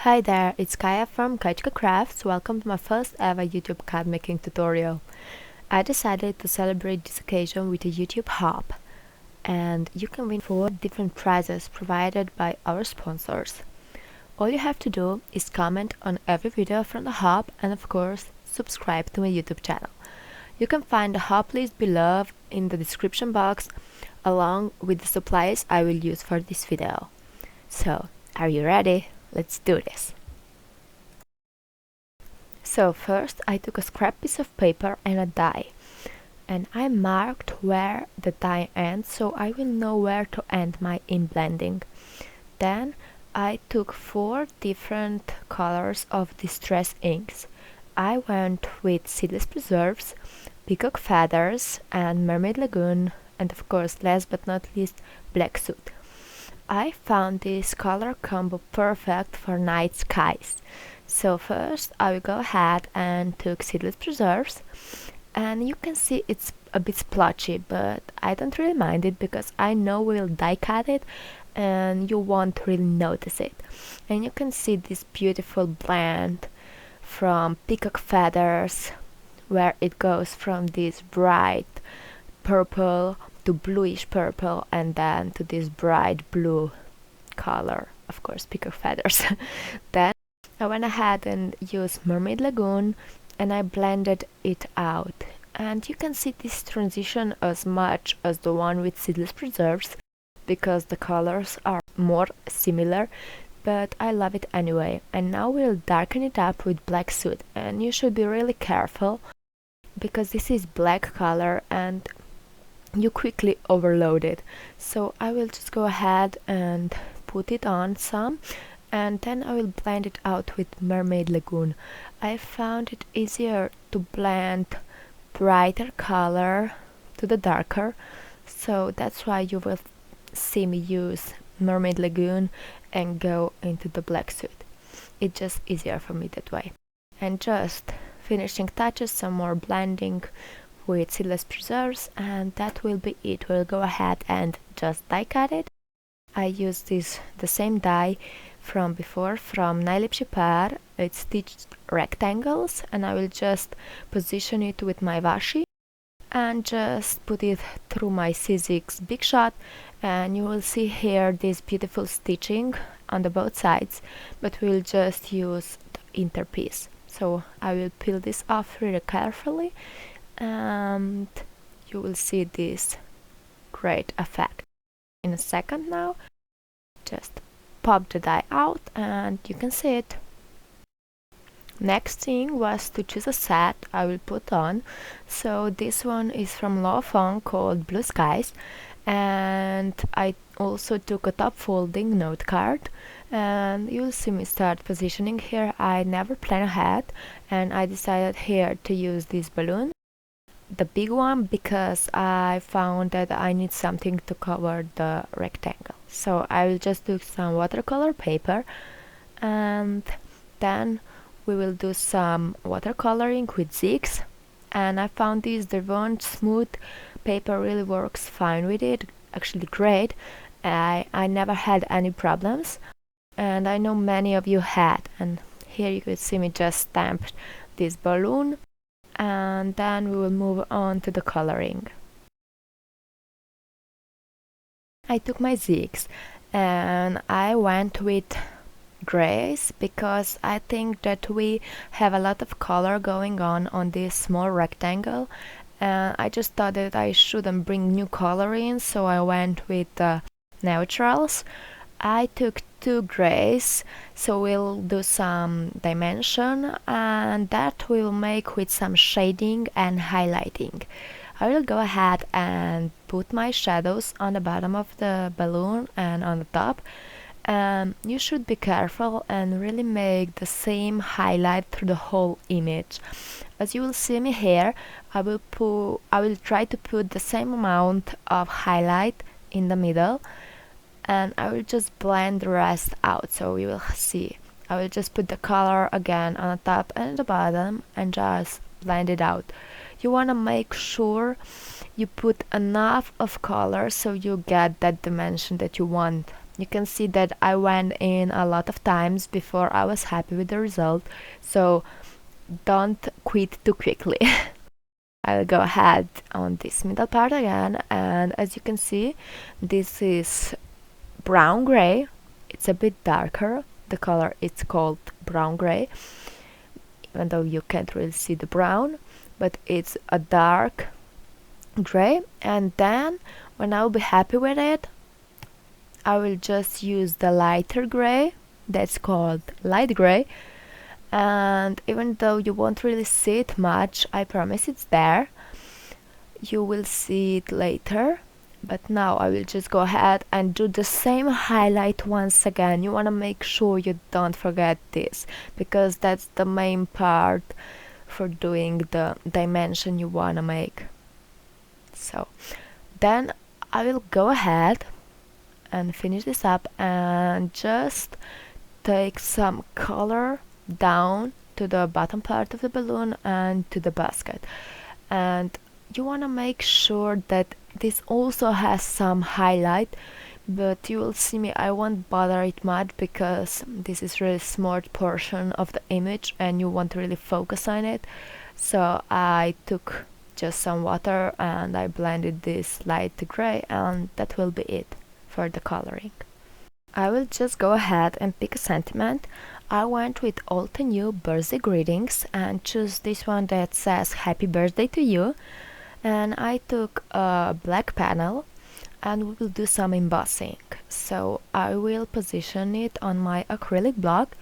Hi there, it's Kaya from kajcyika.crafts. Welcome to my first ever YouTube card making tutorial. I decided to celebrate this occasion with a YouTube hub, and you can win 4 different prizes provided by our sponsors. All you have to do is comment on every video from the hub and of course subscribe to my YouTube channel. You can find the hub list below in the description box along with the supplies I will use for this video. So, are you ready? Let's do this! So first I took a scrap piece of paper and a die, and I marked where the die ends so I will know where to end my inblending. Then I took 4 different colors of distress inks. I went with Seedless Preserves, Peacock Feathers and Mermaid Lagoon, and of course last but not least Black Soot. I found this color combo perfect for night skies. So first I will go ahead and took Seedless Preserves, and you can see it's a bit splotchy, but I don't really mind it because I know we'll die cut it and you won't really notice it. And you can see this beautiful blend from Peacock Feathers, where it goes from this bright purple to bluish purple and then to this bright blue color, of course Peacock Feathers. Then I went ahead and used Mermaid Lagoon and I blended it out, and you can see this transition as much as the one with Seedless Preserves because the colors are more similar, but I love it anyway. And now we'll darken it up with Black Soot, and you should be really careful because this is black color and you quickly overload it. So I will just go ahead and put it on some, and then I will blend it out with Mermaid Lagoon. I found it easier to blend brighter color to the darker, so that's why you will see me use Mermaid Lagoon and go into the Black Soot. It's just easier for me that way. And just finishing touches, some more blending with Seedless Preserves, and that will be it. We'll go ahead and just die cut it. I used the same die from before from Najlepszy Par. It's stitched rectangles, and I will just position it with my washi and just put it through my C6 Big Shot, and you will see here this beautiful stitching on the both sides, but we'll just use the interpiece. So I will peel this off really carefully and you will see this great effect in a second. Now just pop the die out and you can see it. Next thing was to choose a set I will put on. So this one is from Law Fong called Blue Skies, and I also took a top folding note card, and you'll see me start positioning here. I never plan ahead and I decided here to use this balloon, the big one, because I found that I need something to cover the rectangle. So I will just do some watercolor paper, and then we will do some watercoloring with zigs. And I found this Derwent smooth paper really works fine with it, actually great. I never had any problems, and I know many of you had. And here you could see me just stamp this balloon, and then we will move on to the coloring. I took my zigs and I went with grays because I think that we have a lot of color going on this small rectangle, and I just thought that I shouldn't bring new color in, so I went with neutrals. I took 2 grays, so we'll do some dimension, and that we'll make with some shading and highlighting. I will go ahead and put my shadows on the bottom of the balloon and on the top. You should be careful and really make the same highlight through the whole image. As you will see me here, I will try to put the same amount of highlight in the middle, and I will just blend the rest out. So you will see I will just put the color again on the top and the bottom and just blend it out. You want to make sure you put enough of color so you get that dimension that you want you can see that I went in a lot of times before I was happy with the result, so don't quit too quickly. I'll go ahead on this middle part again, and as you can see, this is brown gray. It's a bit darker. The color is called brown gray, even though you can't really see the brown, but it's a dark gray. And then when I'll be happy with it, I will just use the lighter gray, that's called light gray. And even though you won't really see it much, I promise it's there, you will see it later. But now I will just go ahead and do the same highlight once again. You want to make sure you don't forget this, because that's the main part for doing the dimension you want to make. So then I will go ahead and finish this up and just take some color down to the bottom part of the balloon and to the basket. And you want to make sure that this also has some highlight, but you will see me, I won't bother it much because this is really small portion of the image and you won't really focus on it. So I took just some water and I blended this light gray, and that will be it for the coloring. I will just go ahead and pick a sentiment. I went with all the new birthday greetings and choose this one that says happy birthday to you. And I took a black panel and we will do some embossing. So I will position it on my acrylic block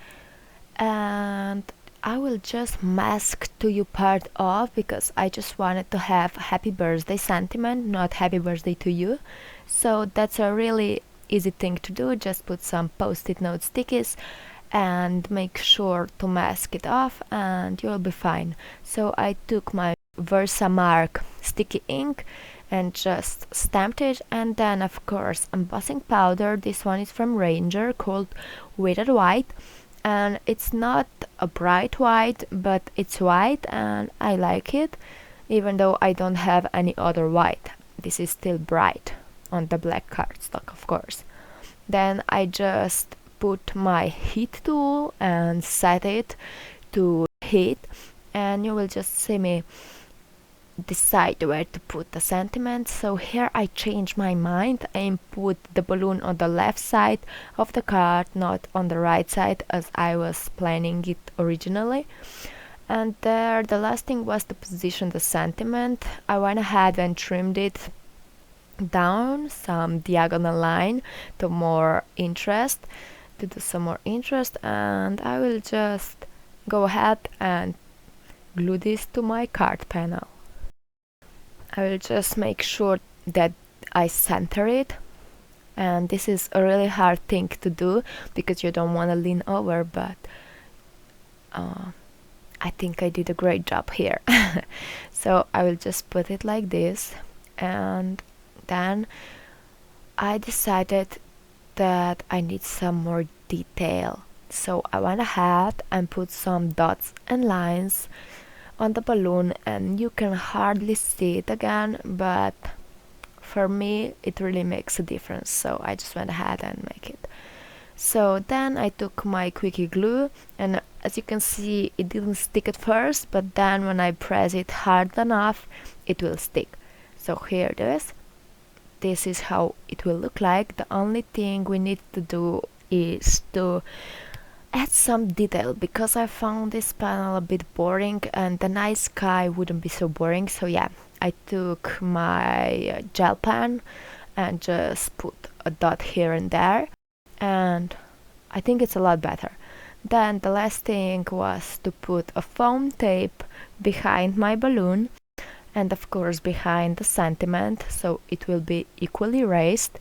and I will just mask to you part off because I just wanted to have happy birthday sentiment, not happy birthday to you. So that's a really easy thing to do. Just put some post-it note stickies and make sure to mask it off and you'll be fine. So I took my Versamark sticky ink and just stamped it, and then of course embossing powder. This one is from Ranger, called Withered White, and it's not a bright white, but it's white and I like it, even though I don't have any other white. This is still bright on the black cardstock, of course. Then I just put my heat tool and set it to heat, and you will just see me decide where to put the sentiment. So here I changed my mind and put the balloon on the left side of the card, not on the right side as I was planning it originally. And there the last thing was to position the sentiment. I went ahead and trimmed it down some diagonal line to more interest, to do some more interest, and I will just go ahead and glue this to my card panel. I will just make sure that I center it, and this is a really hard thing to do because you don't want to lean over, but I think I did a great job here. So I will just put it like this, and then I decided that I need some more detail. So I went ahead and put some dots and lines on the balloon, and you can hardly see it again, but for me it really makes a difference, so I just went ahead and make it. So then I took my quickie glue, and as you can see it didn't stick at first, but then when I press it hard enough it will stick. So here it is. This is how it will look like. The only thing we need to do is to add some detail, because I found this panel a bit boring and the night sky wouldn't be so boring. So yeah, I took my gel pen and just put a dot here and there, and I think it's a lot better. Then the last thing was to put a foam tape behind my balloon and of course behind the sentiment, so it will be equally raised,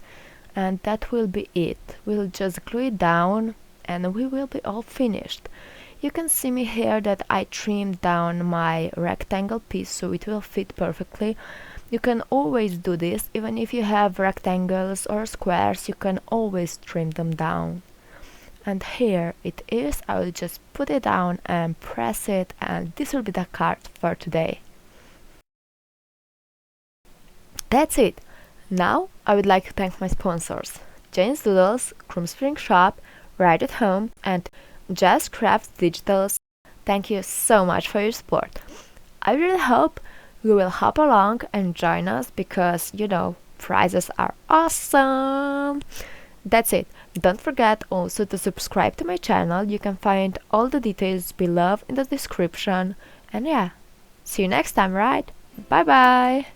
and that will be it. We'll just glue it down and we will be all finished. You can see me here that I trimmed down my rectangle piece so it will fit perfectly. You can always do this, even if you have rectangles or squares, you can always trim them down. And here it is. I will just put it down and press it, and this will be the card for today. That's it. Now I would like to thank my sponsors. Jane's Doodles, Chrome Spring Shop, Right at Home, and Just Crafts Digitals. Thank you so much for your support. I really hope you will hop along and join us because, prizes are awesome! That's it. Don't forget also to subscribe to my channel. You can find all the details below in the description. And yeah, see you next time, right? Bye bye!